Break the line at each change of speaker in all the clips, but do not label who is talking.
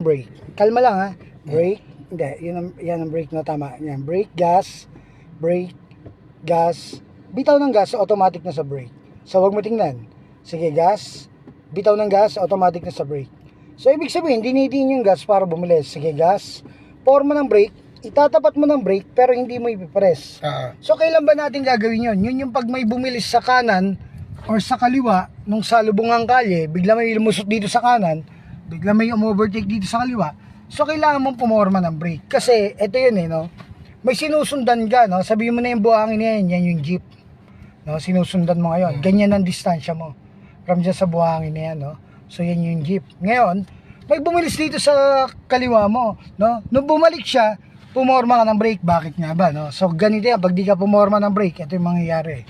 brake. Kalma lang ha. Brake. Hindi, yan ang brake na tama. Yan, brake, gas, brake, gas. Bitaw ng gas, automatic na sa brake. So, wag mo tingnan. Sige, gas. Bitaw ng gas, automatic na sa brake. So, ibig sabihin, dinidiin yung gas para bumilis. Sige, gas. Forma ng brake. Itatapat mo ng brake, pero hindi mo ipipress. So, kailan ba natin gagawin yun? Yun yung pag may bumilis sa kanan or sa kaliwa, nung salubungang kalye, bigla may lumusot dito sa kanan, bigla may overtake dito sa kaliwa. So, kailangan mong pumorma ng brake. Kasi, ito yun no? May sinusundan ka, no? Sabihin mo na yung buhangin na yan yung jeep. No? Sinusundan mo ngayon. Ganyan ang distansya mo. From dyan sa buhangin na yan, no? So, yan yung jeep. Ngayon, may bumilis dito sa kaliwa mo, no? Nung bumalik siya, pumorma ka ng brake. Bakit nga ba, no? So, ganito yan. Pag di ka pumorma ng brake, ito yung mangyayari.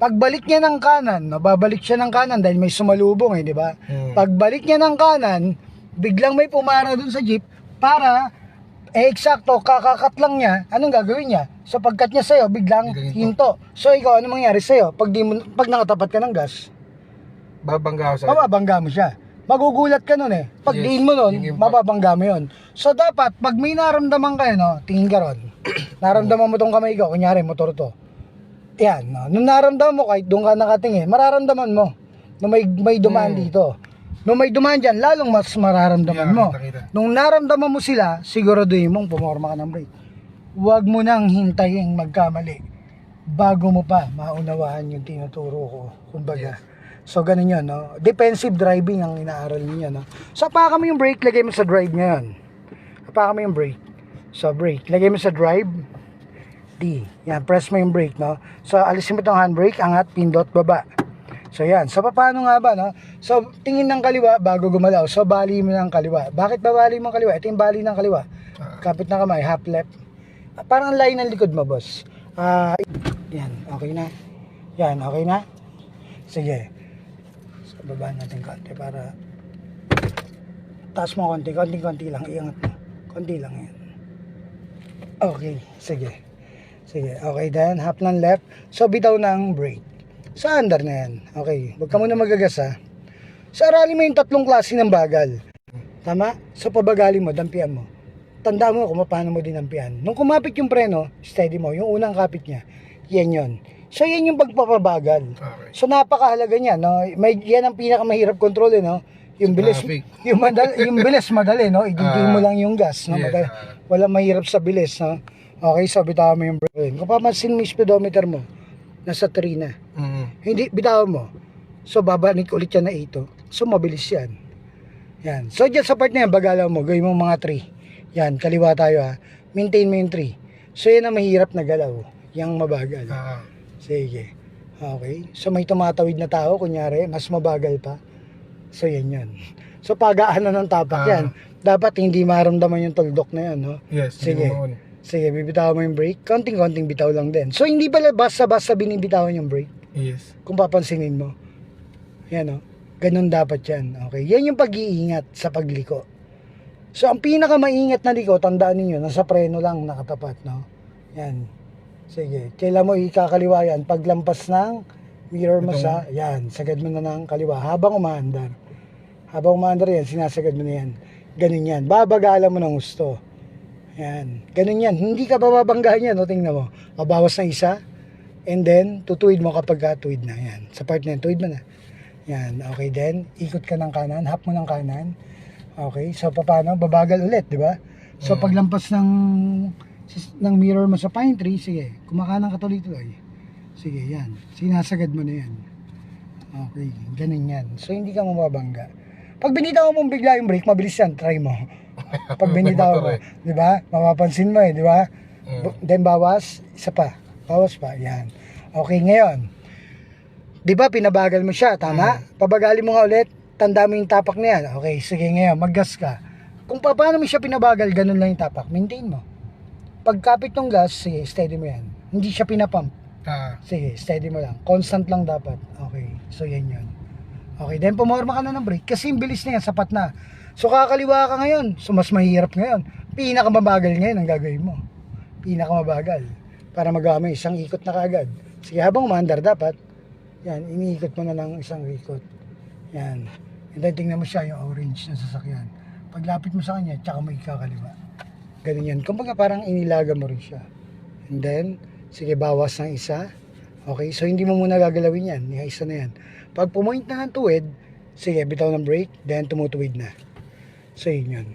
Pagbalik niya ng kanan, no? Babalik siya ng kanan dahil may sumalubong, di ba? Pagbalik niya ng kanan, biglang may pumara dun sa jeep para eksakto, kakakat lang niya, anong gagawin niya? So pagkat niya sa'yo, biglang hinto. So ikaw, ano mangyari sa'yo? Pag nakatapat ka ng gas,
babangga ako sa'yo.
mababangga mo siya. Magugulat ka nun eh. Pag diin mo nun, mababangga mo yun. So dapat, pag may naramdaman kayo, no, tingin ka ron. Naramdaman mo tong kamay ko, kunyari motor to. Yan, no. Nung naramdaman mo, kahit doon ka nakatingin, mararamdaman mo na may dumaan dito. Nung may dumaan dyan, lalong mas mararamdaman mo. Nung naramdaman mo sila, siguraduhin mong pumorma ka ng brake. Huwag mo nang hintayin magkamali bago mo pa maunawaan yung tinuturo ko. Kumbaga. So, ganun yun, no? Defensive driving ang inaaral niya, no? So, apakan mo yung brake, lagay mo sa drive ngayon. Apakan mo yung brake. So, brake. Lagay mo sa drive. D. Yan, press mo yung brake, no? So, alisin mo itong handbrake, angat, pindot, baba. So yan, so paano nga ba, no? So tingin ng kaliwa bago gumalaw. So bali mo ng kaliwa. Bakit ba bali mo ng kaliwa? Ito yung bali ng kaliwa. Kapit na kamay, half left. Parang line ng likod mo, boss. Yan, okay na. Yan, okay na. Sige. So baba natin konti para taas mo konti lang, iangat mo. Konti lang yan. Okay, sige. Sige, okay then, half ng left. So bitaw ng brake. Sa under na yan. Okay, huwag ka muna magagas ha. Sa aralin mo yung tatlong klase ng bagal. Tama? So pabagalin mo, dampian mo. Tanda mo kung paano mo dinampian. Nung kumapit yung preno, steady mo. Yung unang kapit niya, yan yon. So yan yung pagpapabagal. Okay. So napakahalaga niya, no? Yan ang pinakamahirap kontrol, no? Yung bilis, yung bilis madali, no? Igigil mo lang yung gas, no? Madali. Walang mahirap sa bilis, no? Okay, so bitawan mo yung brake. Kung papansin mo yung speedometer mo, nasa 3 na. Hindi, bitawan mo. So, babalik ulit yan na 8. So, mabilis yan. Yan. So, dyan sa part na yan, bagalaw mo. Gawin mo mga 3. Yan, kaliwa tayo ha. Maintain mo yung 3. So, yan ang mahirap na galaw. Yang mabagal. Sige. Okay. So, may tumatawid na tao, kunyari, mas mabagal pa. So, yan. So, pagaan na ng tapak yan. Dapat hindi maramdaman yung tuldok na yan, no?
Yes.
Sige. Sige, bibitaw mo yung brake. Konting-konting bitaw lang din. So, hindi pala basta-basta binibitawan yung brake.
Yes.
Kung papansinin mo. Yan, o. Ganun dapat yan. Okay. Yan yung pag-iingat sa pagliko. So, ang pinakamaingat na liko, tandaan ninyo, nasa preno lang nakatapat, no? Yan. Sige. Kailan mo ikakaliwa yan? Paglampas ng mirror mo sa, yan, sagad mo na ng kaliwa. Habang umaandar. Habang umaandar yan, sinasagad mo na yan. Ganun yan. Babagalan mo ng gusto. Yan. Ganun yan. Hindi ka bababanggahan yan. No? Tingnan mo. Mabawas na isa. And then, tutuwid mo kapag tuwid na. Yan. Sa part na yan, tuwid mo na. Yan. Okay then. Ikot ka ng kanan. Hap mo ng kanan. Okay. So, paano? Babagal ulit. Di ba? So, paglampas ng mirror mo sa pine tree, sige. Kumakanan ka tuloy-tuloy. Sige, yan. Sinasagad mo na yan. Okay. Ganun yan. So, hindi ka mababangga. Pag binitaw mo bigla yung brake, mabilis yan. Try mo. Pag binitaw mo, di ba? Mapapansin mo di ba? Then bawas, isa pa. Bawas pa, yan. Okay, ngayon. Di ba, pinabagal mo siya, tama? Pabagalin mo nga ulit, tanda mo yung tapak na yan. Okay, sige ngayon, mag-gas ka. Kung paano mo siya pinabagal, ganun lang yung tapak. Maintain mo. Pagkapit ng gas, sige, steady mo yan. Hindi siya pinapump. Sige, steady mo lang. Constant lang dapat. Okay, so yan yun. Okay, then pumorma ka na ng brake. Kasi yung bilis na yan, sapat na. So kakaliwa ka ngayon, so mas mahirap ngayon. Pinakamabagal ngayon ang gagawin mo. Pinakamabagal. Para magawa mo isang ikot na kaagad. Sige, habang umaandar dapat, yan, iniikot mo na ng isang ikot. Yan. And then tingnan mo siya yung orange na sasakyan. Paglapit mo sa kanya, tsaka mo ikakaliwa. Ganun yan. Kumbaga parang inilaga mo rin siya. And then, sige, bawas ng isa. Okay, so hindi mo muna gagalawin yan. Yung isa na yan. Pag pumoint na ng tuwid, sige, bitaw ng brake, then tumutuwid na. So yun yun.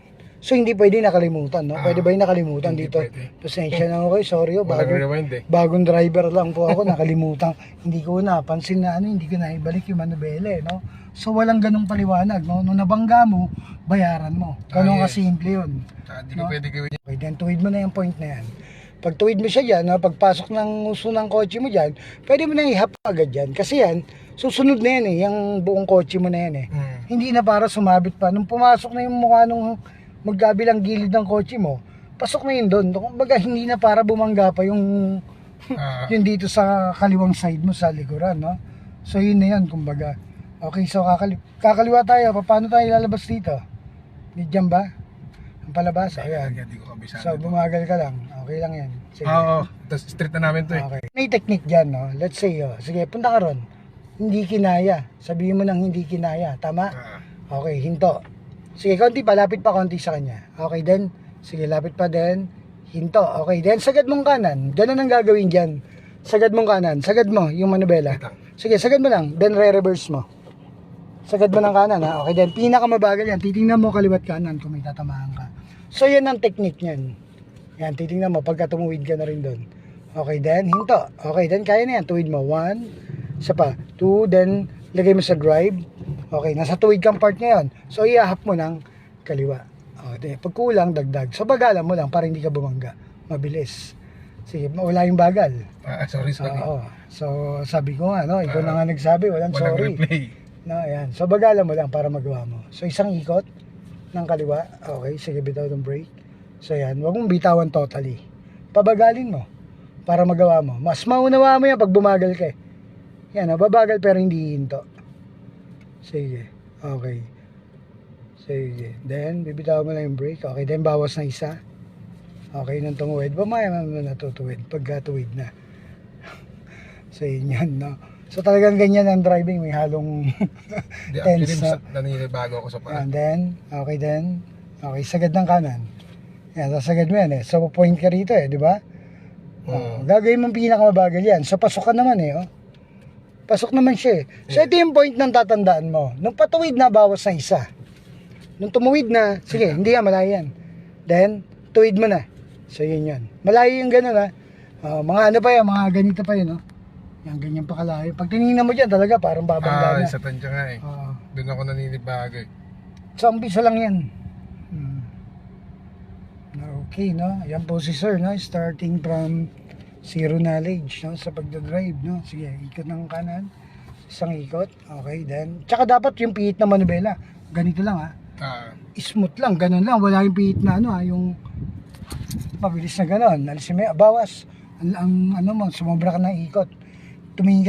So hindi pwede nakalimutan, no? Pwede ba yung nakalimutan
Hindi
dito?
pwede.
Pasensya na ako kayo, sorry.
Walang rewind eh.
Bagong driver lang po ako, nakalimutan. Hindi ko napansin na hindi ko na ibalik yung manubela, no? So walang ganong paliwanag, no? Nung nabangga mo, bayaran mo. Ganun
yes.
kasimple yun.
Tsaka di ko pwede gawin.
Okay, then tuwid mo na yung point na yan. Pag tuwid mo siya dyan, no? Pagpasok ng uso ng kotse mo dyan, pwede mo na ihap agad dyan. Kasi yan, susunod na yan eh, yung buong kotse mo na yan eh. Hindi na para sumabit pa. Nung pumasok na yung mukha nung magkabilang gilid ng kotse mo, pasok na yun doon. Kumbaga hindi na para bumangga pa yung yung dito sa kaliwang side mo sa likuran, no? So yun na yan, kumbaga. Okay, so kakaliwa tayo. Paano tayo lalabas dito? Diyan ba? Ang palabas? Ayan.
Hindi ko kabisado.
So bumagal ka lang. Okay lang yan. Sige.
Oo. Tapos street na namin to eh.
Okay. May technique dyan, no? Let's say, sige, punta ka ron. Hindi kinaya. Sabihin mo nang hindi kinaya. Tama? Okay, hinto. Sige, konti pa. Lapit pa konti sa kanya. Okay, then. Sige, lapit pa din. Hinto. Okay, then sagad mong kanan. Ganun ang gagawin dyan. Sagad mong kanan. Sagad mo yung manubela. Sige, sagad mo lang. Then re-reverse mo. Sagad mo ng kanan, ha? Okay, then pinakamabagal yan. Titingnan mo kaliwat kanan kung may tatamaan ka. So, yan ang technique niyan. Yan, titingnan mo pagka tumuwid ka na rin doon. Okay, then hinto. Okay, then kaya na yan. Tuwid mo. 1, isa pa. 2, then lagay mo sa drive. Okay, nasa tuwid kang part ngayon. So, iahap mo ng kaliwa. Okay, pag kulang, dagdag. So, bagalan mo lang para hindi ka bumangga. Mabilis. Sige, wala yung bagal.
Sorry.
Oo. So, sabi ko nga, no? Ikaw na nga nagsabi, walang sorry.
Replay.
No, ayan. So, bagalan mo lang para magawa mo. So, isang ikot ng kaliwa. Okay, sige, bitaw ng brake. So, ayan. Huwag mong bitawan totally. Pabagalin mo para magawa mo. Mas maunawa mo yan pag bumagal ka eh. Yan, babagal pero hindi hinto. Sige. Okay. Sige. Then, bibitaw mo lang yung brake. Okay, then bawas na isa. Okay, nung tumuwid. Bumaya mo na tutuwid pagkatuwid na. So, yun yan, no? So, talagang ganyan ang driving. May halong tense, no?
Naninibago ako sa paa.
And then, okay then. Okay, sagad ng kanan. Yan, sasagad mo yan eh. So, point ka rito eh, di ba? Gagawin mong pinakamabagal yan. So, pasok ka naman eh, oh. Pasok naman siya eh. So, ito yung point ng tatandaan mo. Nung patuwid na, bawas na isa. Nung tumuwid na, sige, hindi yan, malayo yan. Then, tuwid mo na. So, yun yun. Malayo yung gano'n ha. Mga ano pa yan, mga ganito pa yun, oh. Yan, ganyan pa kalayo. Pag tinignan mo dyan, talaga parang babangga na.
Sa tansya nga eh. Doon ako naninibago eh.
So, umpisa lang yan. Okay, no? Yan po si sir, no? Starting from zero knowledge, no? Sa pagdadrive, no? Sige, ikot ng kanan. Isang ikot. Okay, then. Tsaka dapat yung pihit na manubela. Ganito lang, ha? Smooth lang, ganun lang. Wala yung pihit na, ano, ha? Yung mabilis na ganun. Alisin mo, bawas. Ang ano mo, sumobra ka ng ikot. Tumingin